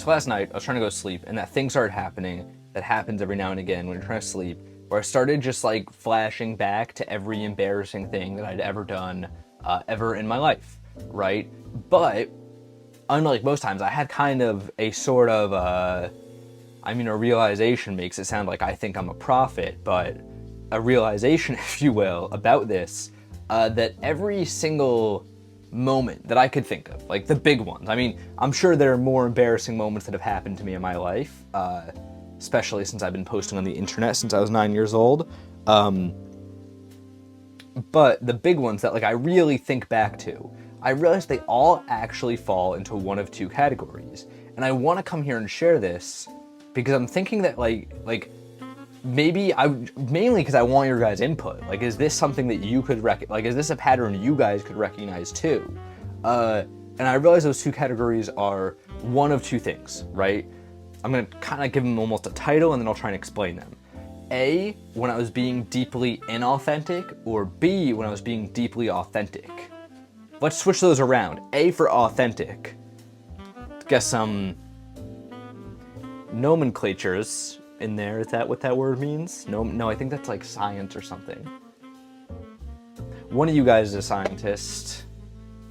So last night, I was trying to go to sleep, and that thing started happening that happens every now and again when you're trying to sleep, where I started just like flashing back to every embarrassing thing that I'd ever done ever in my life, right? But unlike most times, I had kind of a sort of, a realization makes it sound like I think I'm a prophet, but a realization, if you will, about this, that every single moment that I could think of, like the big ones. I mean, I'm sure there are more embarrassing moments that have happened to me in my life, especially since I've been posting on the internet since I was 9 years old. But the big ones that like I really think back to, I realize they all actually fall into one of two categories. And I want to come here and share this because I'm thinking that mainly because I want your guys' input. Like, is this something that you could is this a pattern you guys could recognize too? And I realize those two categories are one of two things, right? I'm gonna kind of give them almost a title and then I'll try and explain them. A, when I was being deeply inauthentic, or B, when I was being deeply authentic. Let's switch those around. A for authentic. Guess some nomenclatures in there. Is that what that word means? No, I think that's like science or something. One of you guys is a scientist.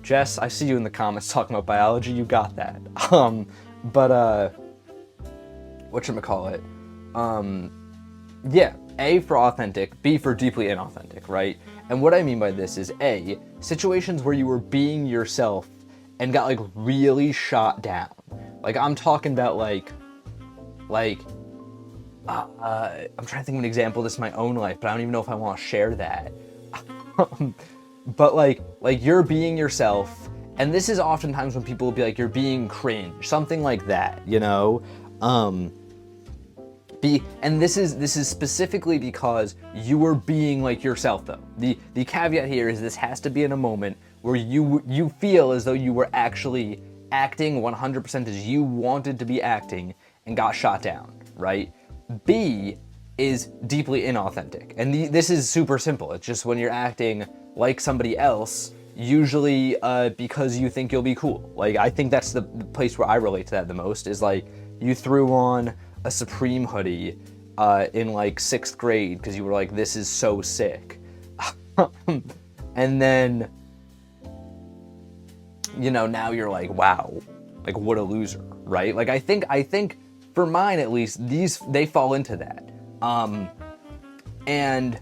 Jess, I see you in the comments talking about biology. You got that. Whatchamacallit? Yeah, A for authentic, B for deeply inauthentic, right? And what I mean by this is A, situations where you were being yourself and got like really shot down. Like I'm talking about I'm trying to think of an example of this in my own life, but I don't even know if I want to share that. But like you're being yourself, and this is oftentimes when people will be like, you're being cringe, something like that, you know? And this is specifically because you were being like yourself though. The caveat here is this has to be in a moment where you feel as though you were actually acting 100% as you wanted to be acting and got shot down, right? B is deeply inauthentic. And this is super simple. It's just when you're acting like somebody else, usually because you think you'll be cool. Like I think that's the place where I relate to that the most is like you threw on a Supreme hoodie in like 6th grade because you were like, this is so sick. And then, you know, now you're like, wow, like what a loser, right? Like I think for mine at least, they fall into that. And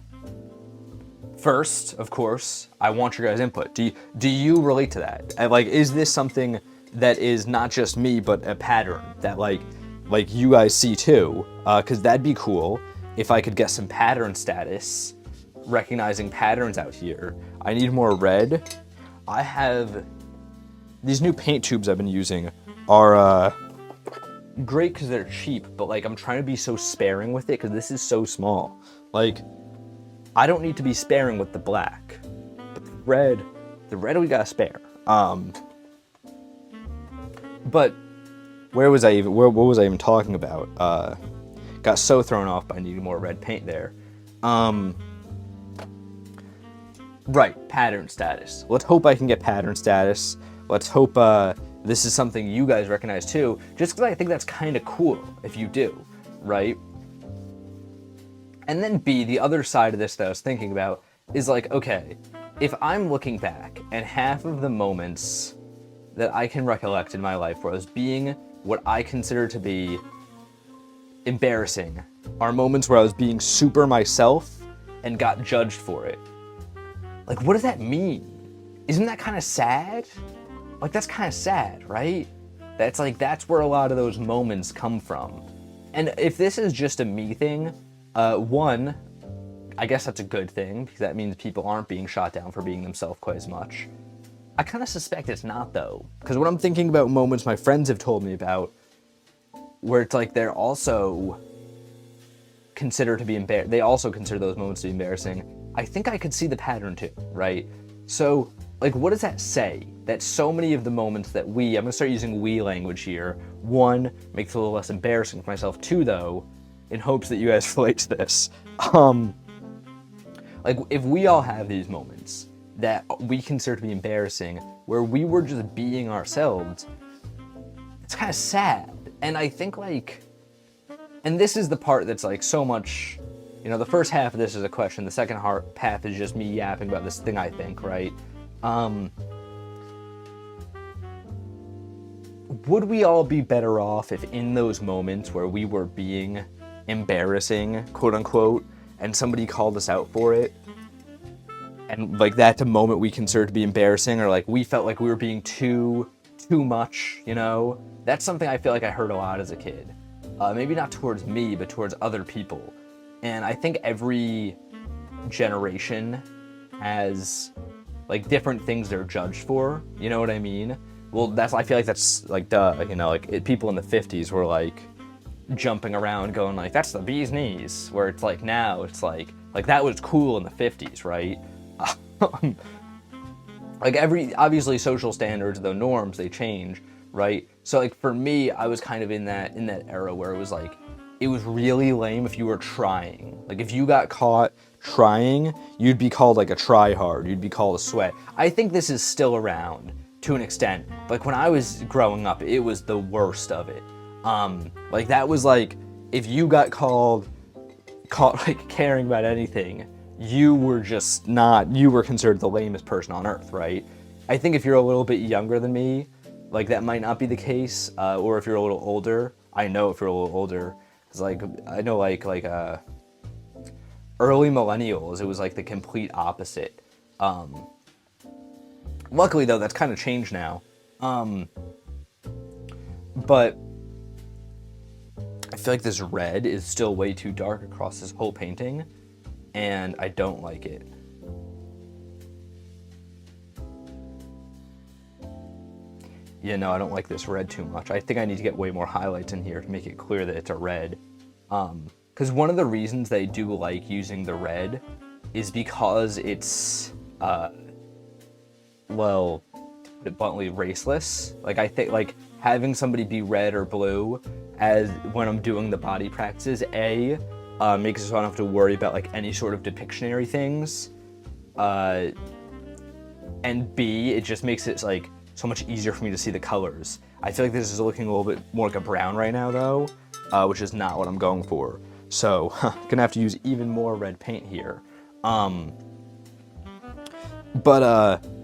first, of course, I want your guys' input. Do you relate to that? And, like, is this something that is not just me, but a pattern that like you guys see too? Because that'd be cool if I could get some pattern status, recognizing patterns out here. I need more red. I have these new paint tubes I've been using are great because they're cheap, but like I'm trying to be so sparing with it because this is so small. Like I don't need to be sparing with the black, but the red we gotta spare. But what was I even talking about? Got so thrown off by needing more red paint there. Right, pattern status. Let's hope I can get pattern status. Let's hope this is something you guys recognize too, just because I think that's kind of cool if you do, right? And then B, the other side of this that I was thinking about is like, okay, if I'm looking back and half of the moments that I can recollect in my life where I was being what I consider to be embarrassing are moments where I was being super myself and got judged for it. Like, what does that mean? Isn't that kind of sad? Like, that's kind of sad, right? That's where a lot of those moments come from. And if this is just a me thing, one, I guess that's a good thing because that means people aren't being shot down for being themselves quite as much. I kind of suspect it's not though, because when I'm thinking about moments my friends have told me about where it's like they're also considered to be they also consider those moments to be embarrassing, I think I could see the pattern too, right? So, like, what does that say? That so many of the moments that I'm gonna start using we language here, one, makes it a little less embarrassing for myself, two, though, in hopes that you guys relate to this. Like, if we all have these moments that we consider to be embarrassing, where we were just being ourselves, it's kind of sad. And I think like, and this is the part that's like so much, you know, the first half of this is a question, the second half is just me yapping about this thing I think, right? Would we all be better off if in those moments where we were being embarrassing, quote unquote, and somebody called us out for it, and like that's a moment we considered to be embarrassing, or like we felt like we were being too much, you know? That's something I feel like I heard a lot as a kid. Maybe not towards me, but towards other people. And I think every generation has like different things they're judged for, you know what I mean? Well, I feel like that's like, duh, you know, like people in the 50s were like jumping around going like, that's the bee's knees, where it's like now it's like that was cool in the 50s, right? Like obviously social standards, the norms, they change, right? So like for me, I was kind of in that era where it was like, it was really lame if you were trying. Like if you got caught trying, you'd be called like a try-hard, you'd be called a sweat. I think this is still around to an extent. Like when I was growing up, it was the worst of it. Like that was like, if you got caught like caring about anything, you were just not, you were considered the lamest person on earth, right? I think if you're a little bit younger than me, like that might not be the case, or if you're a little older, I know if you're a little older, because like, I know like early millennials, it was like the complete opposite. Luckily though, that's kind of changed now. But I feel like this red is still way too dark across this whole painting, and I don't like it. Yeah, no, I don't like this red too much. I think I need to get way more highlights in here to make it clear that it's a red. Because one of the reasons they do like using the red is because it's, well, bluntly raceless. Like I think like having somebody be red or blue as when I'm doing the body practices, makes it so I don't have to worry about like any sort of depictionary things. And B, it just makes it like so much easier for me to see the colors. I feel like this is looking a little bit more like a brown right now though, which is not what I'm going for. So, gonna have to use even more red paint here. But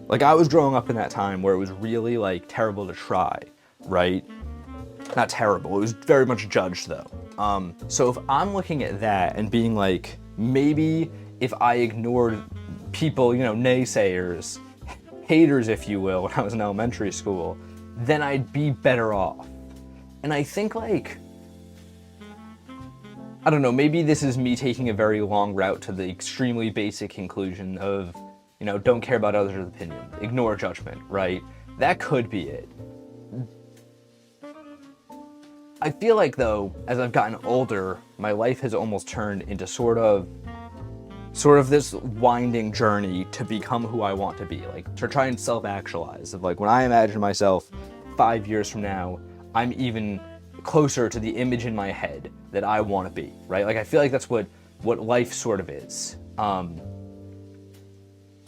like I was growing up in that time where it was really like terrible to try, right? Not terrible, it was very much judged though. So if I'm looking at that and being like, maybe if I ignored people, you know, naysayers, haters if you will, when I was in elementary school, then I'd be better off. And I think like, I don't know, maybe this is me taking a very long route to the extremely basic conclusion of, you know, don't care about others' opinion, ignore judgment, right? That could be it. I feel like though, as I've gotten older, my life has almost turned into sort of this winding journey to become who I want to be, like to try and self-actualize. Of like when I imagine myself 5 years from now, I'm even closer to the image in my head that I want to be, right? Like I feel like that's what life sort of is.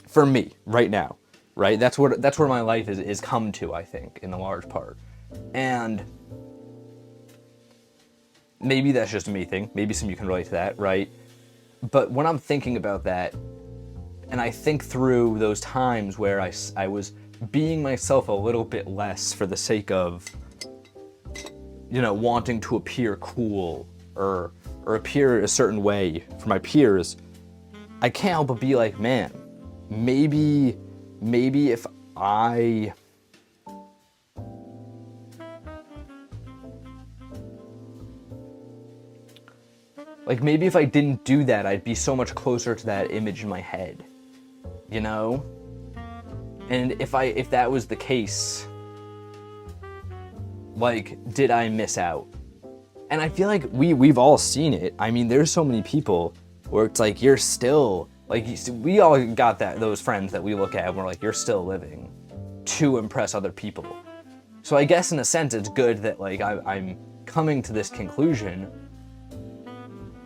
For me, right now, right? That's where my life is come to, I think, in a large part. And maybe that's just a me thing. Maybe some of you can relate to that, right? But when I'm thinking about that, and I think through those times where I was being myself a little bit less for the sake of, you know, wanting to appear cool or appear a certain way for my peers, I can't help but be like, man, maybe if I like, maybe if I didn't do that, I'd be so much closer to that image in my head, you know? And if that was the case, like, did I miss out? And I feel like we've all seen it. I mean, there's so many people where it's like, you're still, like, we all got those friends that we look at and we're like, you're still living to impress other people. So I guess in a sense, it's good that, like, I'm coming to this conclusion.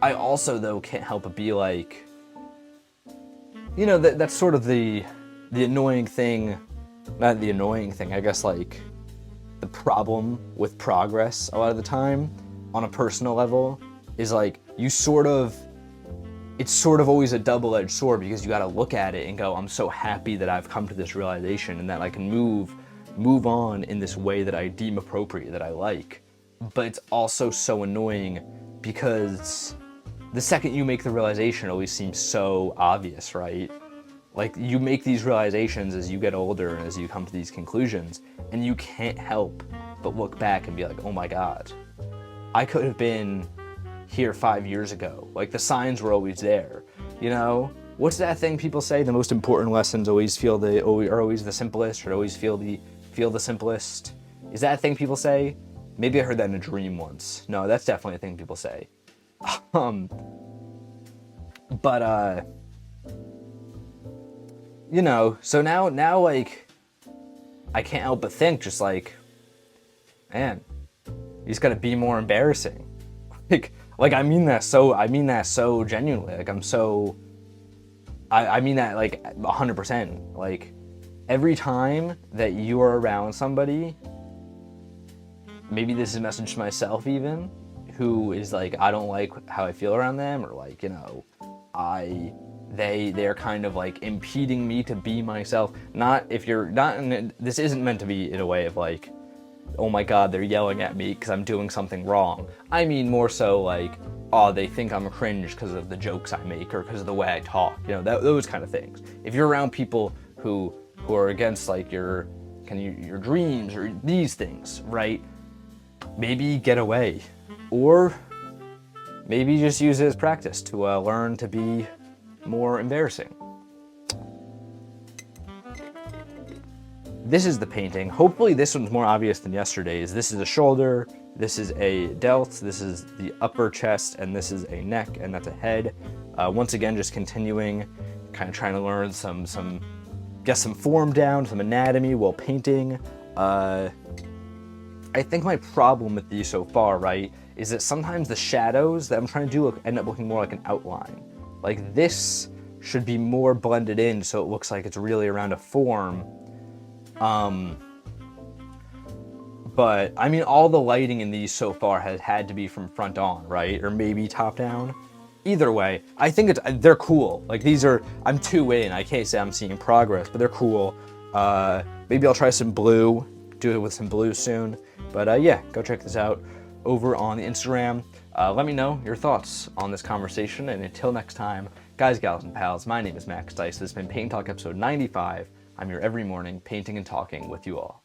I also, though, can't help but be like, you know, that's sort of the annoying thing, not the annoying thing, I guess, like, the problem with progress a lot of the time on a personal level is like it's sort of always a double-edged sword, because you got to look at it and go, I'm so happy that I've come to this realization and that I can move on in this way that I deem appropriate, that I like. But it's also so annoying because the second you make the realization, it always seems so obvious, right? Like, you make these realizations as you get older and as you come to these conclusions, and you can't help but look back and be like, oh my God, I could have been here 5 years ago. Like, the signs were always there, you know? What's that thing people say? The most important lessons are always the simplest, or always feel the simplest. Is that a thing people say? Maybe I heard that in a dream once. No, that's definitely a thing people say. You know, so now like, I can't help but think, just like, man, you just gotta be more embarrassing. Like I mean that so genuinely. Like I mean that like 100%. Like, every time that you are around somebody, maybe this is a message to myself even, who is like, I don't like how I feel around them, or like, you know, they're kind of like impeding me to be myself. This isn't meant to be in a way of like, oh my God, they're yelling at me because I'm doing something wrong. I mean more so like, oh, they think I'm cringe because of the jokes I make or because of the way I talk, you know, those kind of things. If you're around people who are against like your dreams or these things, right? Maybe get away, or maybe just use it as practice to learn to be more embarrassing. This is the painting. Hopefully this one's more obvious than yesterday's. This is a shoulder, this is a delt, this is the upper chest, and this is a neck, and that's a head. Once again, just continuing, kind of trying to learn get some form down, some anatomy while painting. I think my problem with these so far, right, is that sometimes the shadows that I'm trying to do end up looking more like an outline. Like, this should be more blended in so it looks like it's really around a form. But I mean, all the lighting in these so far has had to be from front on, right? Or maybe top down. Either way, I think they're cool. Like, I'm 2 in, I can't say I'm seeing progress, but they're cool. Maybe I'll try some blue, do it with some blue soon. But yeah, go check this out over on the Instagram. Let me know your thoughts on this conversation, and until next time, guys, gals, and pals, my name is Max Dice. This has been Paint Talk episode 95. I'm here every morning, painting and talking with you all.